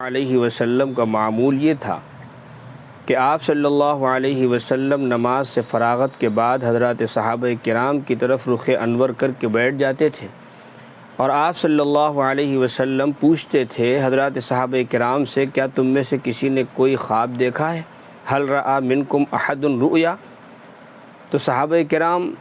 علیہ وسلم کا معمول یہ تھا کہ آپ صلی اللہ علیہ وسلم نماز سے فراغت کے بعد حضرات صحابہ کرام کی طرف رخ انور کر کے بیٹھ جاتے تھے، اور آپ صلی اللہ علیہ وسلم پوچھتے تھے حضرات صحابہ کرام سے، کیا تم میں سے کسی نے کوئی خواب دیکھا ہے؟ هل رأى منکم احد رؤیا؟ تو صحابہ کرام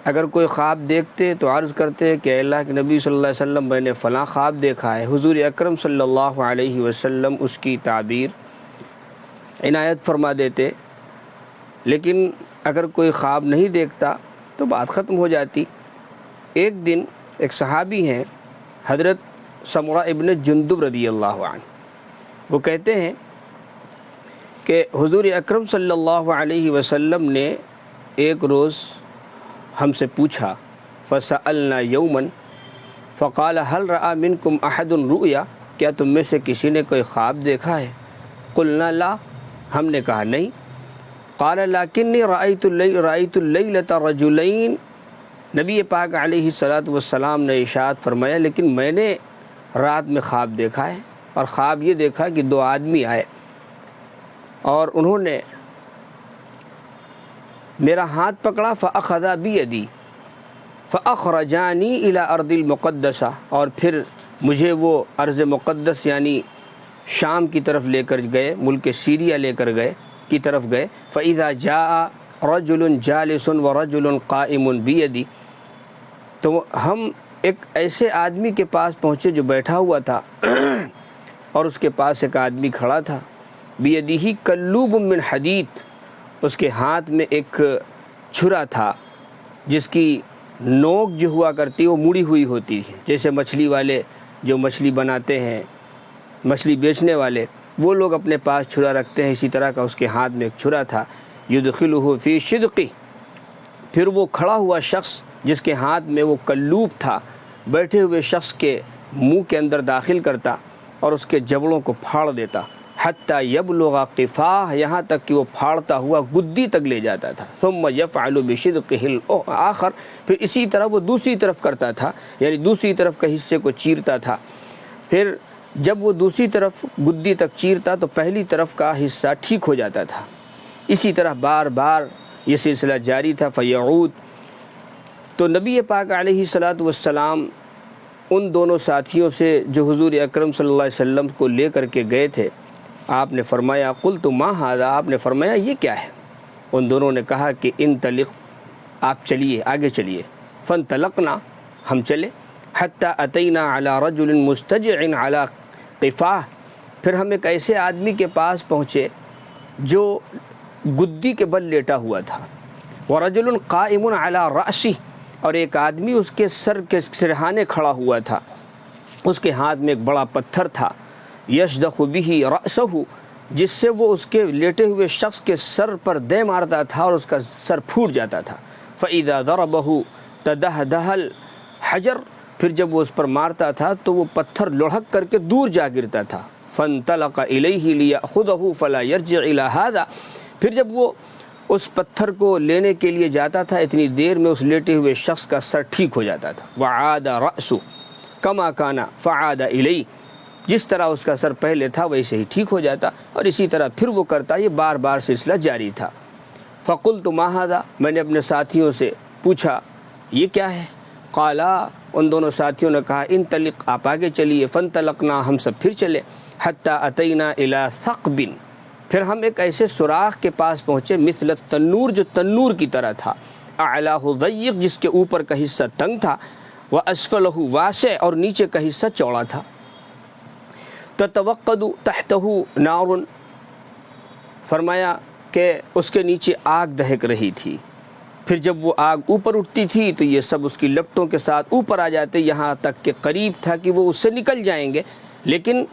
اگر کوئی خواب دیکھتے تو عرض کرتے کہ اے اللہ کے نبی صلی اللہ علیہ وسلم میں نے فلاں خواب دیکھا ہے۔ حضور اکرم صلی اللہ علیہ وسلم اس کی تعبیر عنایت فرما دیتے، لیکن اگر کوئی خواب نہیں دیکھتا تو بات ختم ہو جاتی۔ ایک دن ایک صحابی ہیں حضرت سمرہ ابن جندب رضی اللہ عنہ، وہ کہتے ہیں کہ حضور اکرم صلی اللہ علیہ وسلم نے ایک روز ہم سے پوچھا، فسألنا یوما فقال هل رأى منکم احد رؤیا؟ کیا تم میں سے کسی نے کوئی خواب دیکھا ہے؟ قلنا لا، ہم نے کہا نہیں۔ قال لکنی رأیت اللیلۃ رجلین، نبی پاک علیہ السلام نے ارشاد فرمایا لیکن میں نے رات میں خواب دیکھا ہے، اور خواب یہ دیکھا کہ دو آدمی آئے اور انہوں نے میرا ہاتھ پکڑا، فأخذا بیدی فأخرجانی الی ارض المقدسہ، اور پھر مجھے وہ ارض مقدس یعنی شام کی طرف لے کر گئے، ملک سیریا لے کر گئے کی طرف گئے۔ فإذا جاء رجل جالس ورجل قائم بیدی، تو ہم ایک ایسے آدمی کے پاس پہنچے جو بیٹھا ہوا تھا اور اس کے پاس ایک آدمی کھڑا تھا، بیدہ کلوب من حدید، اس کے ہاتھ میں ایک چھرا تھا جس کی نوک جو ہوا کرتی وہ مڑی ہوئی ہوتی ہے، جیسے مچھلی والے جو مچھلی بناتے ہیں، مچھلی بیچنے والے وہ لوگ اپنے پاس چھرا رکھتے ہیں، اسی طرح کا اس کے ہاتھ میں ایک چھرا تھا۔ یدخلہ فی شدقی، پھر وہ کھڑا ہوا شخص جس کے ہاتھ میں وہ کلوب تھا بیٹھے ہوئے شخص کے منہ کے اندر داخل کرتا اور اس کے جبڑوں کو پھاڑ دیتا، حتی یبلغ قفاہ، یہاں تک کہ وہ پھاڑتا ہوا گدی تک لے جاتا تھا۔ ثم یفعل بشدقہ الآخر، پھر اسی طرح وہ دوسری طرف کرتا تھا، یعنی دوسری طرف کے حصے کو چیرتا تھا۔ پھر جب وہ دوسری طرف گدی تک چیرتا تو پہلی طرف کا حصہ ٹھیک ہو جاتا تھا۔ اسی طرح بار بار یہ سلسلہ جاری تھا۔ فیعود، تو نبی پاک علیہ السلام ان دونوں ساتھیوں سے جو حضور اکرم صلی اللہ علیہ وسلم کو لے کر کے گئے تھے، آپ نے فرمایا قلت ما ھذا، آپ نے فرمایا یہ کیا ہے؟ ان دونوں نے کہا کہ انطلق، آپ چلیے، آگے چلیے۔ فانطلقنا، ہم چلے، حتی اتینا علی رجل مستجع علی قفاہ، پھر ہم ایک ایسے آدمی کے پاس پہنچے جو گدی کے بل لیٹا ہوا تھا، ورجل قائم علی رأسہ، اور ایک آدمی اس کے سر کے سرہانے کھڑا ہوا تھا، اس کے ہاتھ میں ایک بڑا پتھر تھا، یشدخ بہ رأسہ، جس سے وہ اس کے لیٹے ہوئے شخص کے سر پر دے مارتا تھا اور اس کا سر پھوٹ جاتا تھا۔ فإذا ضربہ تدہدہ الحجر، پھر جب وہ اس پر مارتا تھا تو وہ پتھر لڑھک کر کے دور جا گرتا تھا۔ فانطلق الیہ لیأخذہ فلا یرجع الی ھذا، پھر جب وہ اس پتھر کو لینے کے لیے جاتا تھا اتنی دیر میں اس لیٹے ہوئے شخص کا سر ٹھیک ہو جاتا تھا۔ وعاد رأسہ کما کان فعاد الیہ، جس طرح اس کا سر پہلے تھا ویسے ہی ٹھیک ہو جاتا، اور اسی طرح پھر وہ کرتا، یہ بار بار سلسلہ جاری تھا۔ فقلت ما ھذا، میں نے اپنے ساتھیوں سے پوچھا یہ کیا ہے؟ قالا، ان دونوں ساتھیوں نے کہا انطلق، آپ آگے چلیے۔ فانطلقنا، ہم سب پھر چلے، حتی اتینا الی ثقب، پھر ہم ایک ایسے سوراخ کے پاس پہنچے، مثل التنور، جو تنور کی طرح تھا، اعلاہ ضیق، جس کے اوپر کا حصہ تنگ تھا، واسفلہ واسع، اور نیچے کا حصہ چوڑا تھا۔ تتوقد تحتہ نار، فرمایا کہ اس کے نیچے آگ دہک رہی تھی، پھر جب وہ آگ اوپر اٹھتی تھی تو یہ سب اس کی لپٹوں کے ساتھ اوپر آ جاتے، یہاں تک کہ قریب تھا کہ وہ اس سے نکل جائیں گے، لیکن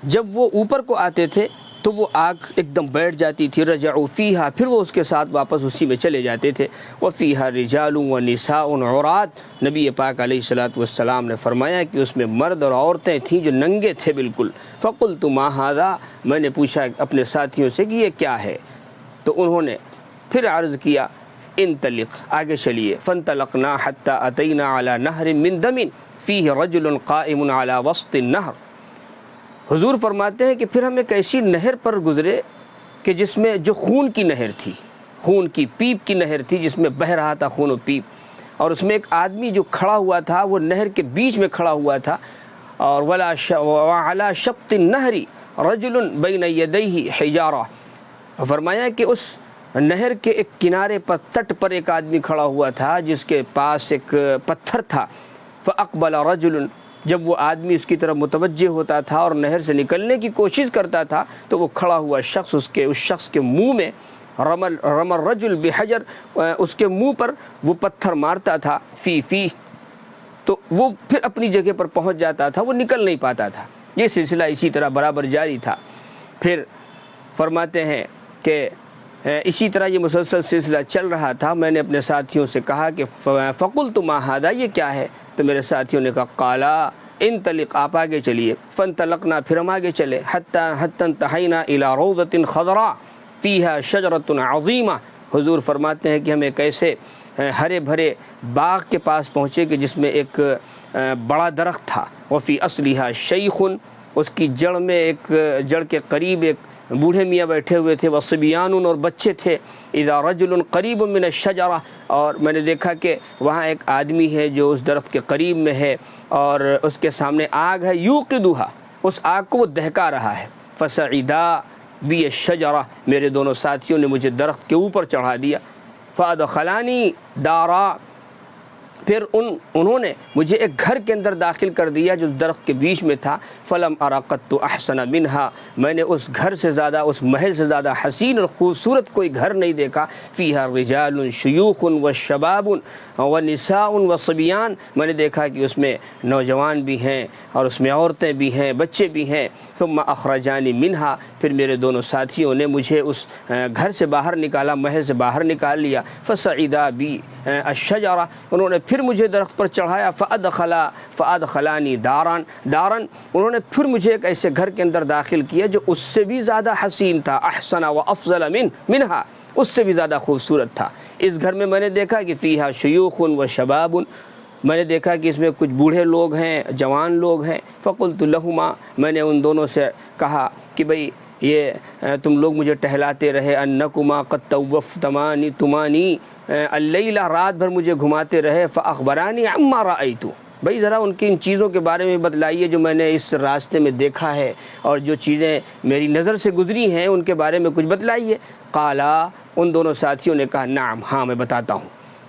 جب وہ اوپر کو آتے تھے تو وہ آگ ایک دم بیٹھ جاتی تھی۔ رجعوا فیہا، پھر وہ اس کے ساتھ واپس اسی میں چلے جاتے تھے۔ وفیہا رجال ونساء عورات، نبی پاک علیہ السلام نے فرمایا کہ اس میں مرد اور عورتیں تھیں جو ننگے تھے بالکل۔ فقلت ما ھذا، میں نے پوچھا اپنے ساتھیوں سے کہ یہ کیا ہے؟ تو انہوں نے پھر عرض کیا انطلق، آگے چلیے۔ فانطلقنا حتی اتینا علی نہر من دم فیہ رجل قائم علی وسط النہر، حضور فرماتے ہیں کہ پھر ہم ایک ایسی نہر پر گزرے کہ جس میں جو خون کی نہر تھی، خون کی پیپ کی نہر تھی جس میں بہہ رہا تھا خون و پیپ، اور اس میں ایک آدمی جو کھڑا ہوا تھا وہ نہر کے بیچ میں کھڑا ہوا تھا، اور وعلی شط النہر رجل بین یدیہ حجارہ، فرمایا کہ اس نہر کے ایک کنارے پر تٹ پر ایک آدمی کھڑا ہوا تھا جس کے پاس ایک پتھر تھا، فاقبل رجل، جب وہ آدمی اس کی طرف متوجہ ہوتا تھا اور نہر سے نکلنے کی کوشش کرتا تھا تو وہ کھڑا ہوا شخص اس شخص کے منہ میں رمل الرجل بحجر، اس کے منہ پر وہ پتھر مارتا تھا، فی تو وہ پھر اپنی جگہ پر پہنچ جاتا تھا، وہ نکل نہیں پاتا تھا۔ یہ سلسلہ اسی طرح برابر جاری تھا۔ پھر فرماتے ہیں کہ اسی طرح یہ مسلسل سلسلہ چل رہا تھا۔ میں نے اپنے ساتھیوں سے کہا کہ فقلت ما ھذا، یہ کیا ہے؟ تو میرے ساتھیوں نے کہا قالا انطلق، آپ آگے چلیے، فانطلقنا، پھر ہم آگے چلے، حتی انتہینا الی روضۃ خضراء فیہا شجرۃ عظیمہ۔ حضور فرماتے ہیں کہ ہم ایک ایسے ہرے بھرے باغ کے پاس پہنچے کہ جس میں ایک بڑا درخت تھا، وفی اصلھا شیخ، اس کی جڑ میں ایک جڑ کے قریب ایک بوڑھے میاں بیٹھے ہوئے تھے، وصبیان، اور بچے تھے، اذا رجل قریب من الشجرہ، اور میں نے دیکھا کہ وہاں ایک آدمی ہے جو اس درخت کے قریب میں ہے اور اس کے سامنے آگ ہے، یوقدھا، اس آگ کو وہ دہکا رہا ہے، فصعدا بی الشجرہ، میرے دونوں ساتھیوں نے مجھے درخت کے اوپر چڑھا دیا، فادخلانی دارا، پھر انہوں نے مجھے ایک گھر کے اندر داخل کر دیا جو درخت کے بیچ میں تھا، فلم ارى قط احسن منها، میں نے اس گھر سے زیادہ، اس محل سے زیادہ حسین اور خوبصورت کوئی گھر نہیں دیکھا، فیہا رجال شیوخ وشباب ونساء وصبیان، میں نے دیکھا کہ اس میں نوجوان بھی ہیں اور اس میں عورتیں بھی ہیں، بچے بھی ہیں، ثم اخرجانی منہا، پھر میرے دونوں ساتھیوں نے مجھے اس گھر سے باہر نکالا، محل سے باہر نکال لیا، فصعدا بی الشجرہ، انہوں نے پھر مجھے درخت پر چڑھایا، فادخلانی داران، انہوں نے پھر مجھے ایک ایسے گھر کے اندر داخل کیا جو اس سے بھی زیادہ حسین تھا، احسن و افضل منہا، اس سے بھی زیادہ خوبصورت تھا۔ اس گھر میں میں نے دیکھا کہ فیہا شیوخ و شباب، میں نے دیکھا کہ اس میں کچھ بوڑھے لوگ ہیں، جوان لوگ ہیں، فقلت لہما، میں نے ان دونوں سے کہا کہ بھئی یہ تم لوگ مجھے ٹہلاتے رہے، انکما قد طوفتمانی اللیلہ، رات بھر مجھے گھماتے رہے، فاخبرانی عما رأیت، بھئی ذرا ان کی ان چیزوں کے بارے میں بتلائیے جو میں نے اس راستے میں دیکھا ہے اور جو چیزیں میری نظر سے گزری ہیں ان کے بارے میں کچھ بتلائیے۔ قالا، ان دونوں ساتھیوں نے کہا نعم، ہاں میں بتاتا ہوں۔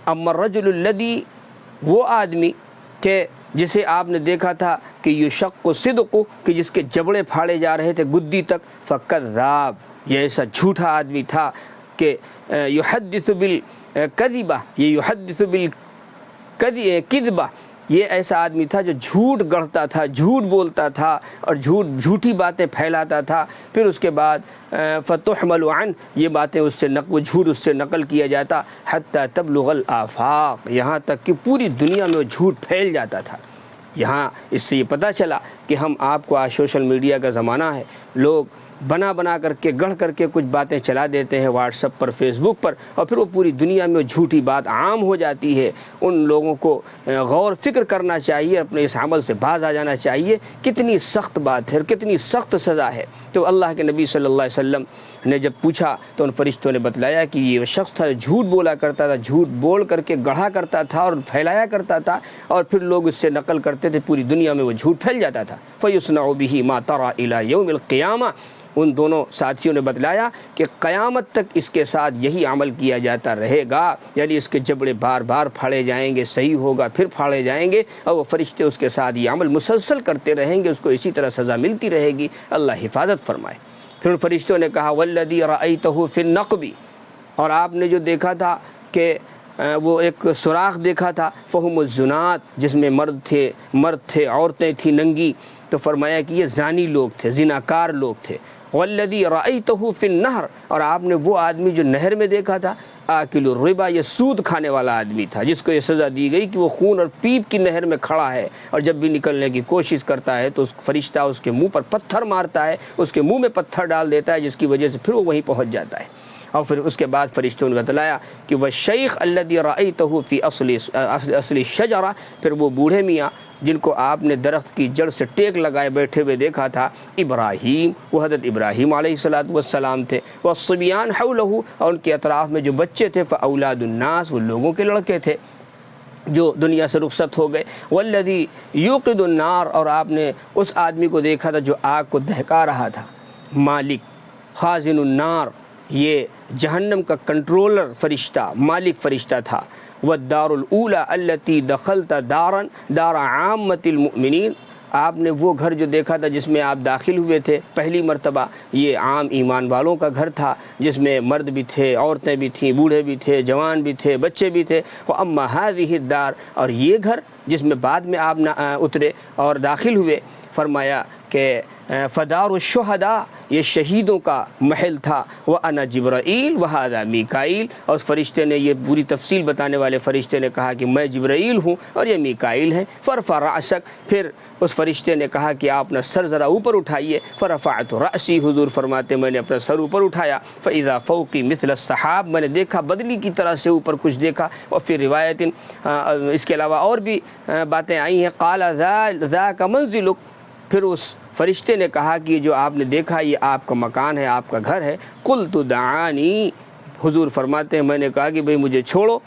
اما الرجل الذی، وہ آدمی کہ جسے آپ نے دیکھا تھا کہ یشق صدق، کہ جس کے جبڑے پھاڑے جا رہے تھے گدی تک، فکذاب، یہ ایسا جھوٹا آدمی تھا کہ یحدث بالکذبہ، یہ یحدث بالکذبہ، یہ ایسا آدمی تھا جو جھوٹ گڑھتا تھا، جھوٹ بولتا تھا اور جھوٹی باتیں پھیلاتا تھا، پھر اس کے بعد فتحمل عنہ، یہ باتیں اس سے وہ جھوٹ اس سے نقل کیا جاتا، حتی تبلغ الآفاق، یہاں تک کہ پوری دنیا میں وہ جھوٹ پھیل جاتا تھا۔ یہاں اس سے یہ پتہ چلا کہ ہم آپ کو آج سوشل میڈیا کا زمانہ ہے، لوگ بنا کر کے گڑھ کر کے کچھ باتیں چلا دیتے ہیں واٹس ایپ پر، فیس بک پر، اور پھر وہ پوری دنیا میں وہ جھوٹی بات عام ہو جاتی ہے۔ ان لوگوں کو غور فکر کرنا چاہیے، اپنے اس عمل سے باز آ جانا چاہیے، کتنی سخت بات ہے اور کتنی سخت سزا ہے۔ تو اللہ کے نبی صلی اللہ علیہ وسلم نے جب پوچھا تو ان فرشتوں نے بتلایا کہ یہ شخص تھا جھوٹ بولا کرتا تھا، جھوٹ بول کر کے گڑھا کرتا تھا اور پھیلایا کرتا تھا، اور پھر لوگ اس سے نقل کرتے تھے، پوری دنیا میں وہ جھوٹ پھیل جاتا تھا۔ فَيُصْنَعُ بِهِ مَا تَرَى إِلَى يَوْمِ الْقِيَامَةِ، ان دونوں ساتھیوں نے بتلایا کہ قیامت تک اس کے ساتھ یہی عمل کیا جاتا رہے گا، یعنی اس کے جبڑے بار بار پھاڑے جائیں گے، صحیح ہوگا پھر پھاڑے جائیں گے، اور وہ فرشتے اس کے ساتھ یہ عمل مسلسل کرتے رہیں گے، اس کو اسی طرح سزا ملتی رہے گی، اللہ حفاظت فرمائے۔ پھر ان فرشتوں نے کہا والذی رأیتہ فی النقب، اور آپ نے جو دیکھا تھا کہ وہ ایک سوراخ دیکھا تھا، فہم الزنات، جس میں مرد تھے، عورتیں تھیں ننگی، تو فرمایا کہ یہ زانی لوگ تھے، زناکار لوگ تھے۔ والذی رأیتہ فی النہر، اور آپ نے وہ آدمی جو نہر میں دیکھا تھا، آکل الربا، یہ سود کھانے والا آدمی تھا، جس کو یہ سزا دی گئی کہ وہ خون اور پیپ کی نہر میں کھڑا ہے، اور جب بھی نکلنے کی کوشش کرتا ہے تو اس فرشتہ اس کے منہ پر پتھر مارتا ہے، اس کے منہ میں پتھر ڈال دیتا ہے، جس کی وجہ سے پھر وہ وہیں پہنچ جاتا ہے۔ اور پھر اس کے بعد فرشتوں نے بتلایا کہ وہ شیخ الذی رأیتہ فی اصل الشجرہ، پھر وہ بوڑھے میاں جن کو آپ نے درخت کی جڑ سے ٹیک لگائے بیٹھے ہوئے دیکھا تھا، ابراہیم، وہ حضرت ابراہیم علیہ السلام تھے، والصبیان حولہ، اور ان کے اطراف میں جو بچے تھے، فاولاد الناس، وہ لوگوں کے لڑکے تھے جو دنیا سے رخصت ہو گئے، والذی یوقد النار، اور آپ نے اس آدمی کو دیکھا تھا جو آگ کو دہکا رہا تھا، مالک خازن النار، یہ جہنم کا کنٹرولر فرشتہ، مالک فرشتہ تھا، والدار الاولی التی دخلت دار عامۃ المؤمنین، آپ نے وہ گھر جو دیکھا تھا جس میں آپ داخل ہوئے تھے پہلی مرتبہ، یہ عام ایمان والوں کا گھر تھا جس میں مرد بھی تھے، عورتیں بھی تھیں، بوڑھے بھی تھے، جوان بھی تھے، بچے بھی تھے، واما هذه الدار، اور یہ گھر جس میں بعد میں آپ اترے اور داخل ہوئے، فرمایا کہ فدار الشہداء، یہ شہیدوں کا محل تھا، وَأَنَا جبرائیل وَهَذَا میکائیل، اور اس فرشتے نے، یہ پوری تفصیل بتانے والے فرشتے نے کہا کہ میں جبرائیل ہوں اور یہ میکائیل ہیں، فَرْفَعْ رَأْسَكَ، پھر اس فرشتے نے کہا کہ آپ اپنا سر ذرا اوپر اٹھائیے، فَرَفَعْتُ رَأْسِي، حضور فرماتے میں نے اپنا سر اوپر اٹھایا، فَإِذَا فَوْقِي مِثْلَ السَّحَابِ، میں نے دیکھا بدلی کی طرح سے اوپر کچھ دیکھا، اور پھر روایت اس کے علاوہ اور بھی باتیں آئی ہیں، قَالَ ذَاكَ مَنزِلُكَ، پھر اس فرشتے نے کہا کہ جو آپ نے دیکھا یہ آپ کا مکان ہے، آپ کا گھر ہے، قُلْتُ دَعَانِي، حضور فرماتے ہیں میں نے کہا کہ بھئی مجھے چھوڑو،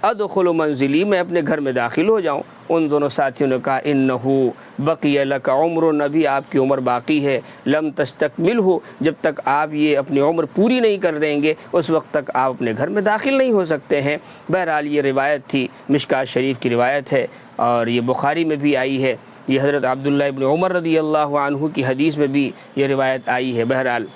ادخل منزلی، میں اپنے گھر میں داخل ہو جاؤں۔ ان دونوں ساتھیوں نے کہا انہو بقی لک عمر، نبی آپ کی عمر باقی ہے، لم تستکملہ، جب تک آپ یہ اپنی عمر پوری نہیں کر رہیں گے اس وقت تک آپ اپنے گھر میں داخل نہیں ہو سکتے ہیں۔ بہرحال یہ روایت تھی، مشکوٰۃ شریف کی روایت ہے، اور یہ بخاری میں بھی آئی ہے، یہ حضرت عبداللہ ابن عمر رضی اللہ عنہ کی حدیث میں بھی یہ روایت آئی ہے۔ بہرحال